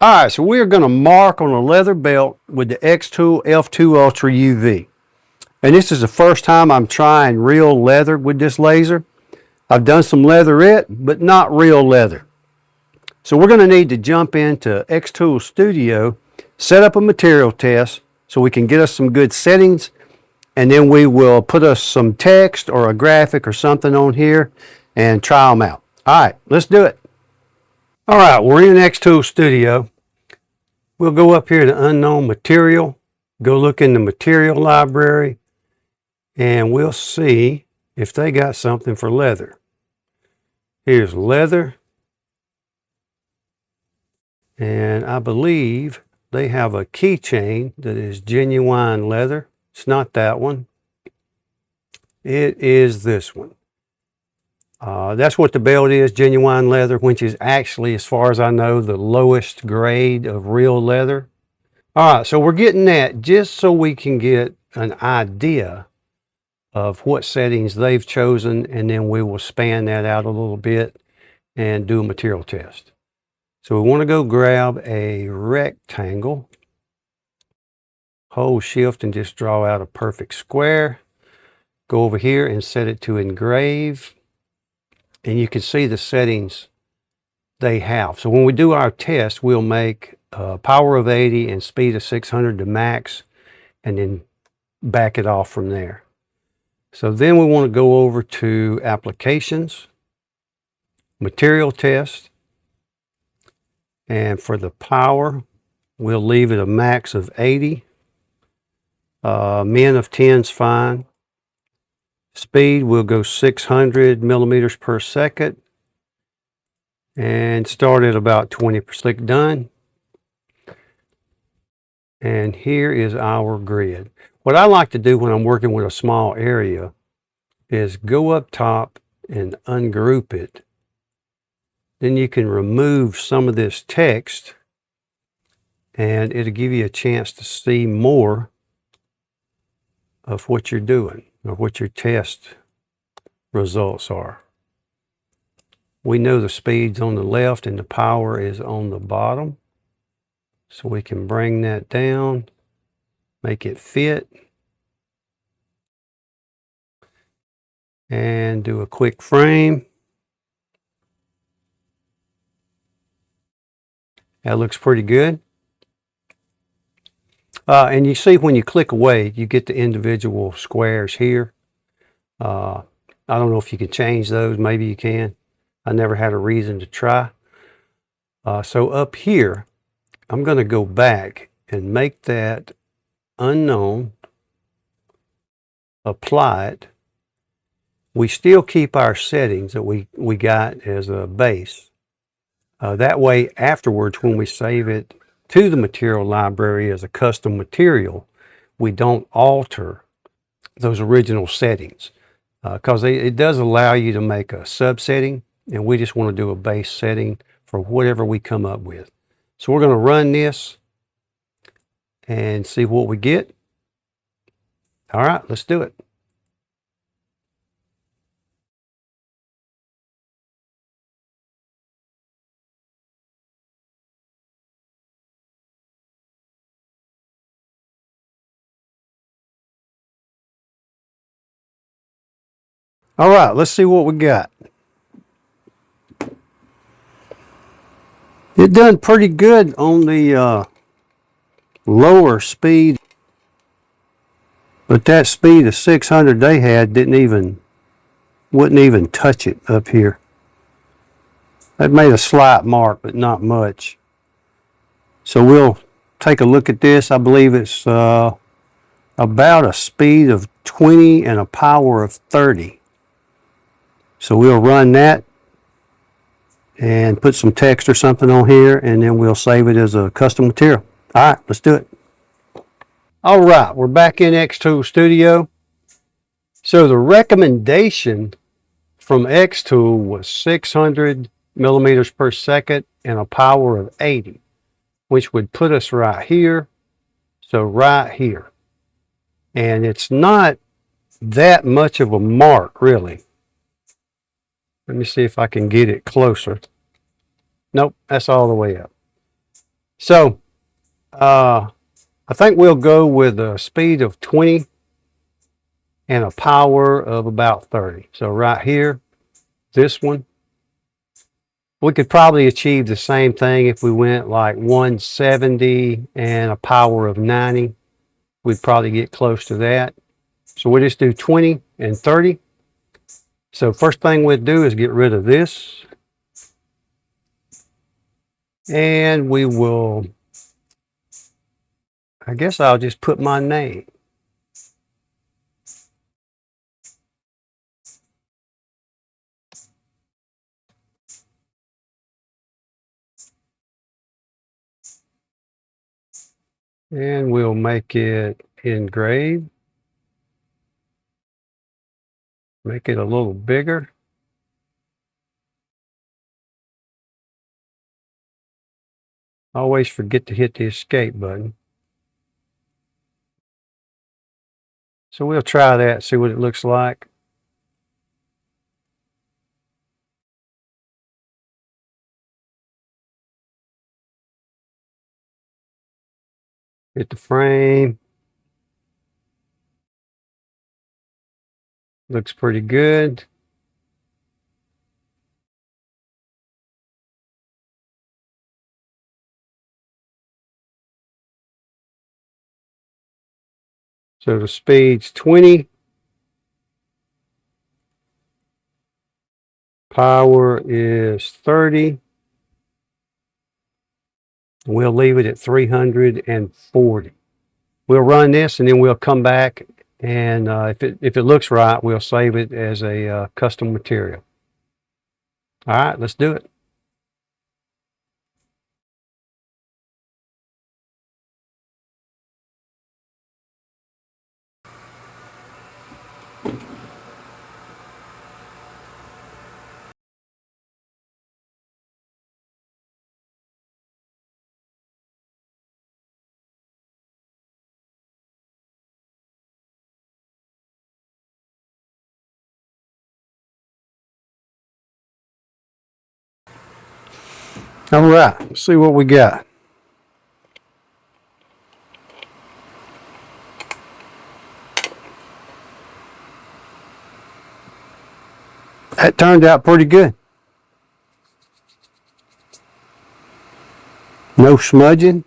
All right, so we're going to mark on a leather belt with the xTool F2 Ultra UV. And this is the first time I'm trying real leather with this laser. I've done some leatherette, but not real leather. So we're going to need to jump into xTool Studio, set up a material test so we can get us some good settings, and then we will put us some text or a graphic or something on here and try them out. All right, let's do it. All right, we're in xTool Studio. We'll go up here to unknown material, go look in the material library, and we'll see if they got something for leather. Here's leather, and I believe they have a keychain that is genuine leather. It's not that one. It is this one. That's what the belt is, genuine leather, which is actually, as far as I know, the lowest grade of real leather. All right, so we're getting that just so we can get an idea of what settings they've chosen, and then we will span that out a little bit and do a material test. So we want to go grab a rectangle, hold shift and just draw out a perfect square. Go over here and set it to engrave. And you can see the settings they have. So when we do our test, we'll make power of 80 and speed of 600 to max, and then back it off from there. So then we want to go over to applications, material test, and for the power, we'll leave it a max of 80. Min of 10 is fine. Speed, we'll go 600 millimeters per second and start at about 20%. Click done. And here is our grid. What I like to do when I'm working with a small area is go up top and ungroup it. Then you can remove some of this text and it'll give you a chance to see more of what you're doing or what your test results are. We know the speed's on the left and the power is on the bottom. So we can bring that down, make it fit, and do a quick frame. That looks pretty good. And you see when you click away, you get the individual squares here. I don't know if you can change those. Maybe you can. I never had a reason to try. So up here, I'm going to go back and make that unknown, apply it. We still keep our settings that we got as a base. That way, afterwards, when we save it to the material library as a custom material, we don't alter those original settings, because it does allow you to make a subsetting, and we just want to do a base setting for whatever we come up with. So we're going to run this and see what we get. All right, let's do it. All right, let's see what we got. It done pretty good on the lower speed, but that speed of 600 they had wouldn't even touch it up here. That made a slight mark, but not much. So we'll take a look at this. I believe it's about a speed of 20 and a power of 30. So we'll run that and put some text or something on here, and then we'll save it as a custom material. All right, let's do it. All right, we're back in xTool Studio. So the recommendation from xTool was 600 millimeters per second and a power of 80, which would put us right here. So right here. And it's not that much of a mark, really. Let me see if I can get it closer. Nope, that's all the way up. So I think we'll go with a speed of 20 and a power of about 30. So right here, this one, we could probably achieve the same thing if we went like 170 and a power of 90. We'd probably get close to that. So we'll just do 20 and 30. So first thing we'll do is get rid of this. And we will, I guess I'll just put my name. And we'll make it engrave. Make it a little bigger. Always forget to hit the escape button. So we'll try that, see what it looks like. Hit the frame. Looks pretty good. So the speed's 20. Power is 30. We'll leave it at 340. We'll run this and then we'll come back, and if it looks right, we'll save it as a custom material. All right, let's do it. All right, let's see what we got. That turned out pretty good. No smudging.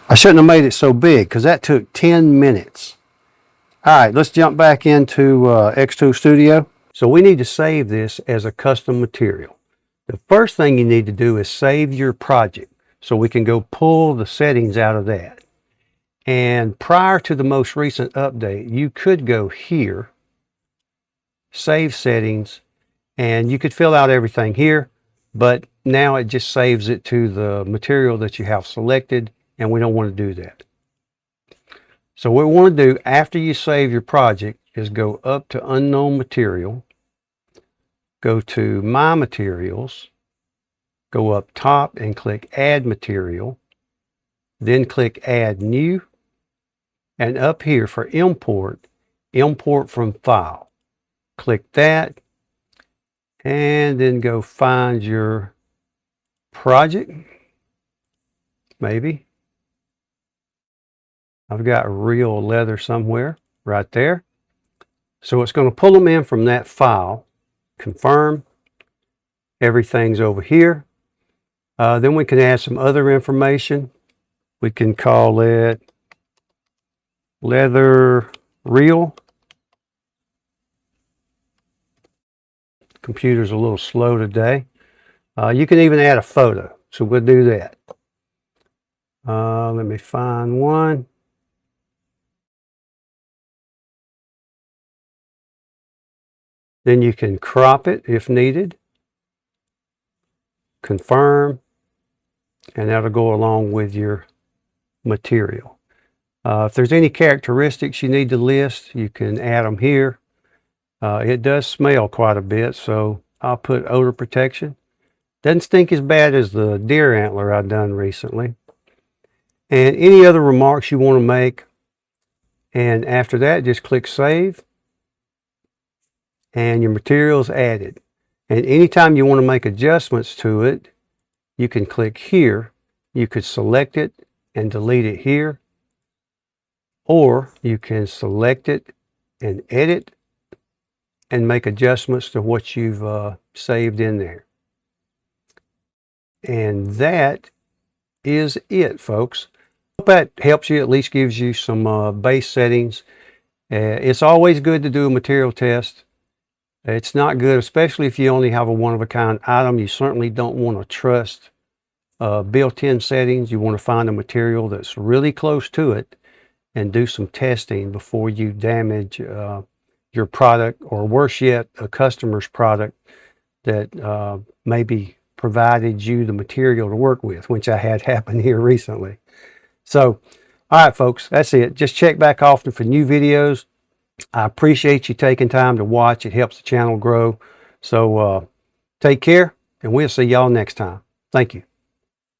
I shouldn't have made it so big because that took 10 minutes. All right, let's jump back into xTool Studio. So we need to save this as a custom material. The first thing you need to do is save your project so we can go pull the settings out of that. And prior to the most recent update, you could go here, save settings, and you could fill out everything here, but now it just saves it to the material that you have selected, and we don't want to do that. So what we want to do after you save your project is go up to unknown material, go to my materials, go up top and click add material, then click add new, and up here for import, import from file. Click that, and then go find your project. Maybe I've got real leather somewhere right there. So it's going to pull them in from that file. Confirm. Everything's over here. Then we can add some other information. We can call it leather reel. Computer's a little slow today. You can even add a photo, so we'll do that. Let me find one. Then you can crop it if needed. Confirm, and that'll go along with your material. If there's any characteristics you need to list, you can add them here. It does smell quite a bit, so I'll put odor protection. Doesn't stink as bad as the deer antler I've done recently. And any other remarks you want to make. And after that, just click save. And your material is added. And anytime you want to make adjustments to it, you can click here. You could select it and delete it here, or you can select it and edit and make adjustments to what you've saved in there. And that is it, folks. Hope that helps you, at least gives you some base settings. It's always good to do a material test. It's not good, especially if you only have a one-of-a-kind item. You certainly don't want to trust built-in settings. You want to find a material that's really close to it and do some testing before you damage your product, or worse yet, a customer's product that maybe provided you the material to work with, which I had happen here recently. So, all right, folks, that's it. Just check back often for new videos. I appreciate you taking time to watch. It helps the channel grow. So take care, and we'll see y'all next time. Thank you.